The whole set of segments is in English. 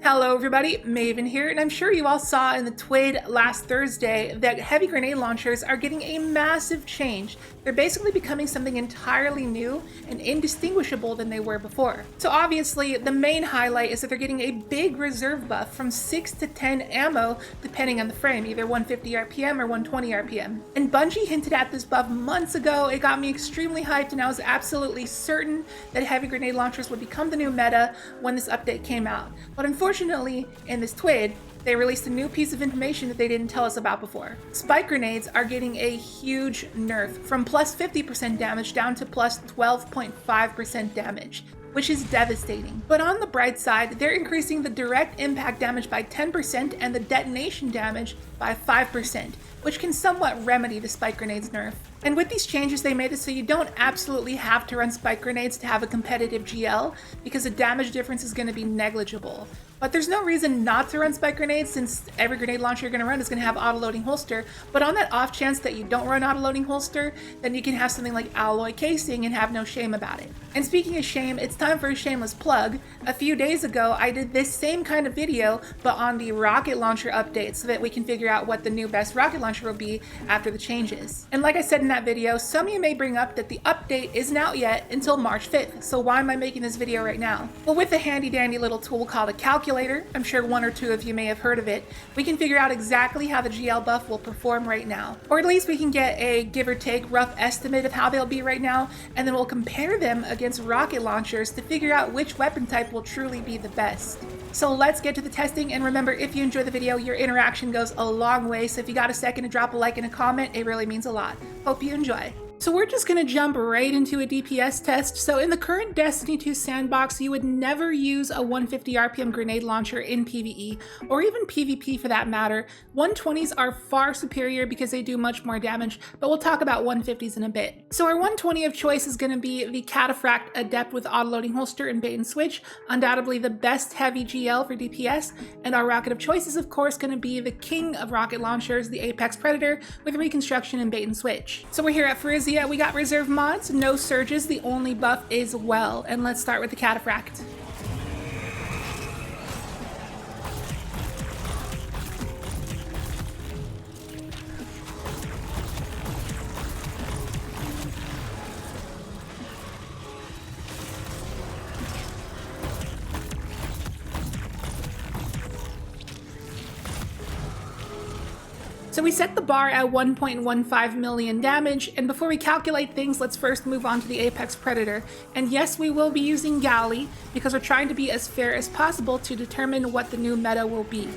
Hello everybody, Maven here, and I'm sure you all saw in the TWID last Thursday that heavy grenade launchers are getting a massive change. They're basically becoming something entirely new and indistinguishable than they were before. So obviously, the main highlight is that they're getting a big reserve buff from 6 to 10 ammo depending on the frame, either 150 RPM or 120 RPM. And Bungie hinted at this buff months ago. It got me extremely hyped, and I was absolutely certain that heavy grenade launchers would become the new meta when this update came out. But unfortunately, in this TWID, they released a new piece of information that they didn't tell us about before. Spike grenades are getting a huge nerf, from plus 50% damage down to plus 12.5% damage, which is devastating. But on the bright side, they're increasing the direct impact damage by 10% and the detonation damage by 5%, which can somewhat remedy the spike grenades nerf. And with these changes, they made it so you don't absolutely have to run spike grenades to have a competitive GL, because the damage difference is going to be negligible. But there's no reason not to run spike grenades, since every grenade launcher you're going to run is going to have auto-loading holster. But on that off chance that you don't run auto-loading holster, then you can have something like alloy casing and have no shame about it. And speaking of shame, it's time for a shameless plug. A few days ago, I did this same kind of video, but on the rocket launcher update, so that we can figure out what the new best rocket launcher will be after the changes. And like I said in that video, some of you may bring up that the update isn't out yet until March 5th, so why am I making this video right now? Well, with a handy dandy little tool called a calculator, I'm sure one or two of you may have heard of it, we can figure out exactly how the GL buff will perform right now. Or at least we can get a give or take rough estimate of how they'll be right now, and then we'll compare them against rocket launchers to figure out which weapon type will truly be the best. So let's get to the testing, and remember, if you enjoy the video, your interaction goes a long way, so if you got a second to drop a like and a comment, it really means a lot. Hope you enjoy. So we're just going to jump right into a DPS test. So in the current Destiny 2 Sandbox, you would never use a 150 RPM grenade launcher in PvE, or even PvP for that matter. 120s are far superior because they do much more damage, but we'll talk about 150s in a bit. So our 120 of choice is going to be the Cataphract Adept with auto-loading holster and bait and switch, undoubtedly the best heavy GL for DPS, and our rocket of choice is of course going to be the king of rocket launchers, the Apex Predator, with reconstruction and bait and switch. So we're here at Frizzy. We got reserve mods, no surges, the only buff is well, and let's start with the Cataphract. So we set the bar at 1.15 million damage, and before we calculate things, let's first move on to the Apex Predator. And yes, we will be using Galley, because we're trying to be as fair as possible to determine what the new meta will be.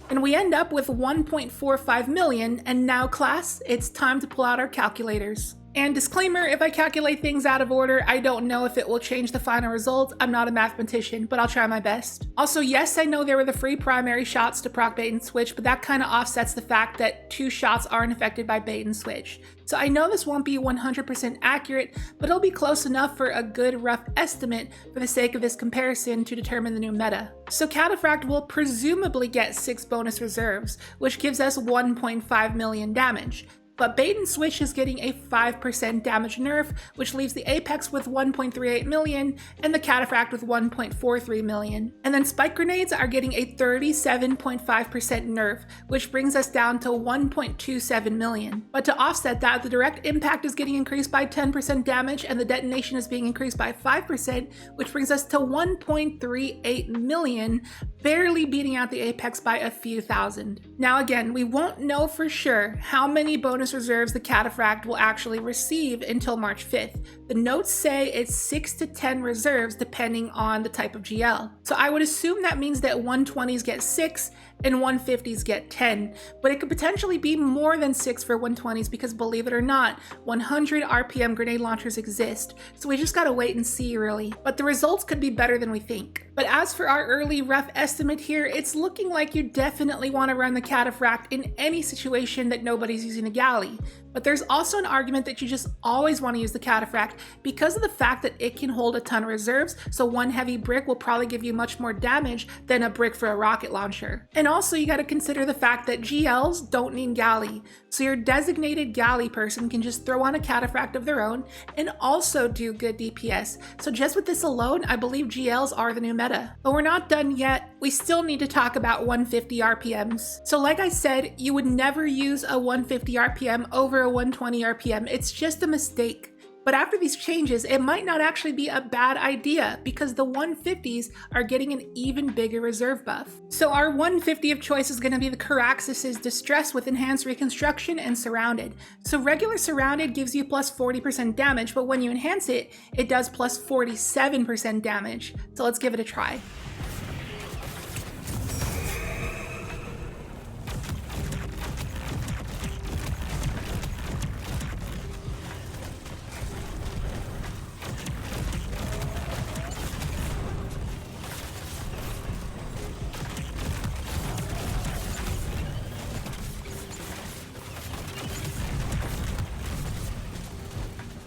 And we end up with 1.45 million, and now class, it's time to pull out our calculators. And disclaimer, if I calculate things out of order, I don't know if it will change the final result. I'm not a mathematician, but I'll try my best. Also, yes, I know there were the free primary shots to proc bait and switch, but that kind of offsets the fact that 2 shots aren't affected by bait and switch. So I know this won't be 100% accurate, but it'll be close enough for a good rough estimate for the sake of this comparison to determine the new meta. So Cataphract will presumably get 6 bonus reserves, which gives us 1.5 million damage. But bait and switch is getting a 5% damage nerf, which leaves the Apex with 1.38 million and the Cataphract with 1.43 million. And then spike grenades are getting a 37.5% nerf, which brings us down to 1.27 million. But to offset that, the direct impact is getting increased by 10% damage, and the detonation is being increased by 5%, which brings us to 1.38 million, barely beating out the Apex by a few thousand. Now again, we won't know for sure how many bonus reserves the Cataphract will actually receive until March 5th. The notes say it's 6 to 10 reserves depending on the type of GL. So I would assume that means that 120s get 6 and 150s get 10, but it could potentially be more than 6 for 120s because, believe it or not, 100 RPM grenade launchers exist. So we just gotta wait and see really, but the results could be better than we think. But as for our early rough estimate here, it's looking like you definitely want to run the cataphract in any situation that nobody's using a galley. But there's also an argument that you just always want to use the cataphract because of the fact that it can hold a ton of reserves, so one heavy brick will probably give you much more damage than a brick for a rocket launcher. And also you got to consider the fact that GLs don't need galley, so your designated galley person can just throw on a cataphract of their own and also do good DPS. So just with this alone, I believe GLs are the new meta. But we're not done yet. We still need to talk about 150 RPMs. So like I said, you would never use a 150 RPM over a 120 RPM. It's just a mistake. But after these changes, it might not actually be a bad idea because the 150s are getting an even bigger reserve buff. So our 150 of choice is going to be the Caraxes' Distress with Enhanced Reconstruction and Surrounded. So regular Surrounded gives you plus 40% damage, but when you enhance it, it does plus 47% damage. So let's give it a try.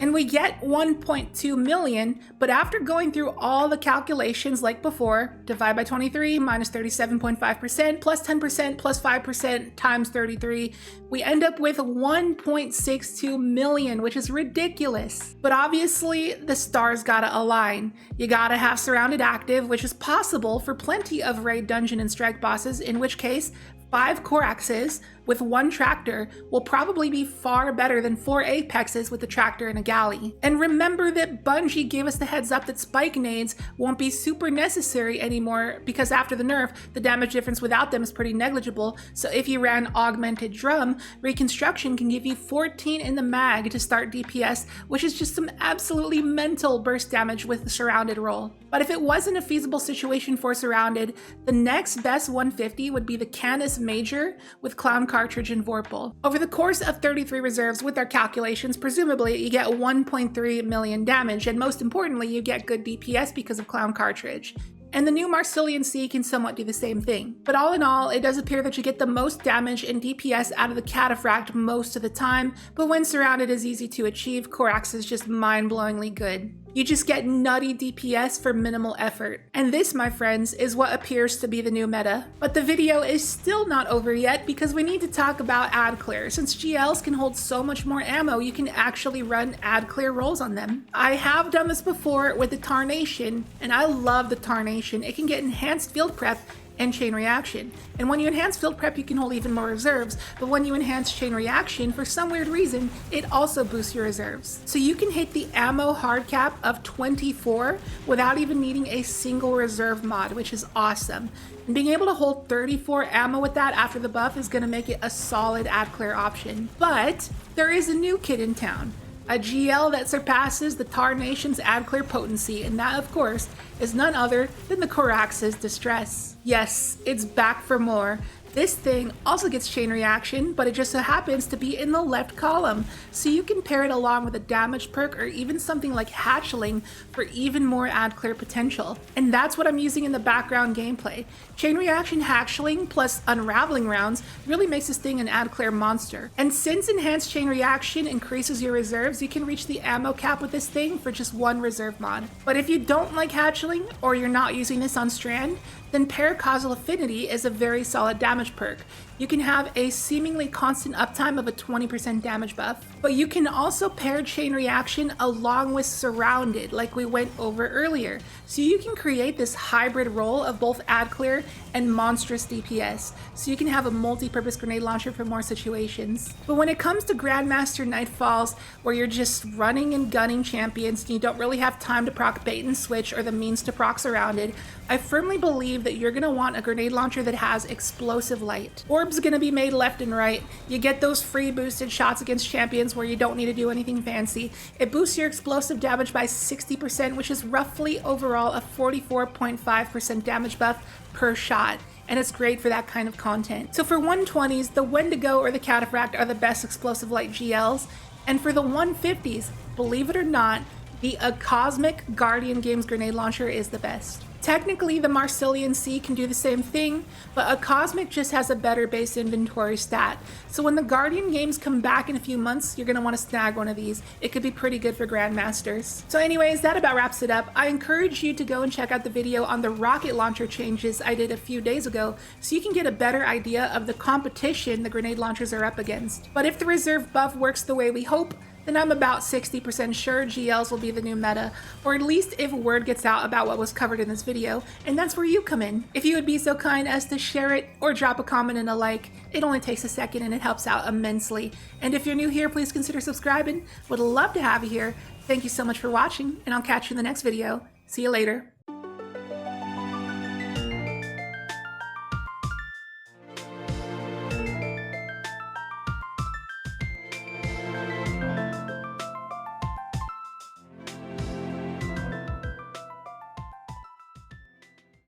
And we get 1.2 million, but after going through all the calculations like before, divide by 23, minus 37.5%, plus 10%, plus 5%, times 33, we end up with 1.62 million, which is ridiculous. But obviously, the stars gotta align. You gotta have Surrounded active, which is possible for plenty of raid, dungeon, and strike bosses, in which case, 5 Coraxes with 1 tractor will probably be far better than 4 Apexes with the tractor and a galley. And remember that Bungie gave us the heads up that spike nades won't be super necessary anymore because after the nerf, the damage difference without them is pretty negligible. So if you ran Augmented Drum, Reconstruction can give you 14 in the mag to start DPS, which is just some absolutely mental burst damage with the Surrounded roll. But if it wasn't a feasible situation for Surrounded, the next best 150 would be the Canis Major with Clown Cartridge and Vorpal. Over the course of 33 reserves with our calculations, presumably you get 1.3 million damage, and most importantly, you get good DPS because of Clown Cartridge. And the new Marsilian Sea can somewhat do the same thing. But all in all, it does appear that you get the most damage and DPS out of the Cataphract most of the time, but when Surrounded is easy to achieve, Corax is just mind-blowingly good. You just get nutty DPS for minimal effort. And this, my friends, is what appears to be the new meta. But the video is still not over yet because we need to talk about ad clear. Since GLs can hold so much more ammo, you can actually run ad clear rolls on them. I have done this before with the Tarnation, and I love the Tarnation. It can get enhanced field prep and chain reaction. And when you enhance field prep, you can hold even more reserves, but when you enhance chain reaction, for some weird reason, it also boosts your reserves. So you can hit the ammo hard cap of 24 without even needing a single reserve mod, which is awesome. And being able to hold 34 ammo with that after the buff is gonna make it a solid ad clear option. But there is a new kid in town. A GL that surpasses the Tarnation's ad clear potency, and that, of course, is none other than the Coraxes' Distress. Yes, it's back for more. This thing also gets chain reaction, but it just so happens to be in the left column, so you can pair it along with a damage perk or even something like Hatchling for even more ad clear potential. And that's what I'm using in the background gameplay. Chain reaction Hatchling plus unraveling rounds really makes this thing an ad clear monster. And since enhanced chain reaction increases your reserves, you can reach the ammo cap with this thing for just 1 reserve mod. But if you don't like Hatchling or you're not using this on Strand, then Pair Causal Affinity is a very solid damage perk. You can have a seemingly constant uptime of a 20% damage buff, but you can also pair Chain Reaction along with Surrounded like we went over earlier. So you can create this hybrid role of both ad clear and monstrous DPS. So you can have a multi-purpose grenade launcher for more situations. But when it comes to Grandmaster Nightfalls, where you're just running and gunning champions and you don't really have time to proc bait and switch or the means to proc Surrounded, I firmly believe that you're gonna want a grenade launcher that has explosive light. Orbs gonna be made left and right. You get those free boosted shots against champions where you don't need to do anything fancy. It boosts your explosive damage by 60%, which is roughly overall a 44.5% damage buff per shot. And it's great for that kind of content. So for 120s, the Wendigo or the Cataphract are the best explosive light GLs. And for the 150s, believe it or not, the Cosmic Guardian Games grenade launcher is the best. Technically, the Marsilian Sea can do the same thing, but a Cosmic just has a better base inventory stat. So when the Guardian games come back in a few months, you're going to want to snag one of these. It could be pretty good for Grandmasters. So anyways, that about wraps it up. I encourage you to go and check out the video on the rocket launcher changes I did a few days ago, so you can get a better idea of the competition the grenade launchers are up against. But if the reserve buff works the way we hope, then I'm about 60% sure GLs will be the new meta, or at least if word gets out about what was covered in this video, and that's where you come in. If you would be so kind as to share it or drop a comment and a like, it only takes a second and it helps out immensely. And if you're new here, please consider subscribing. Would love to have you here. Thank you so much for watching, and I'll catch you in the next video. See you later.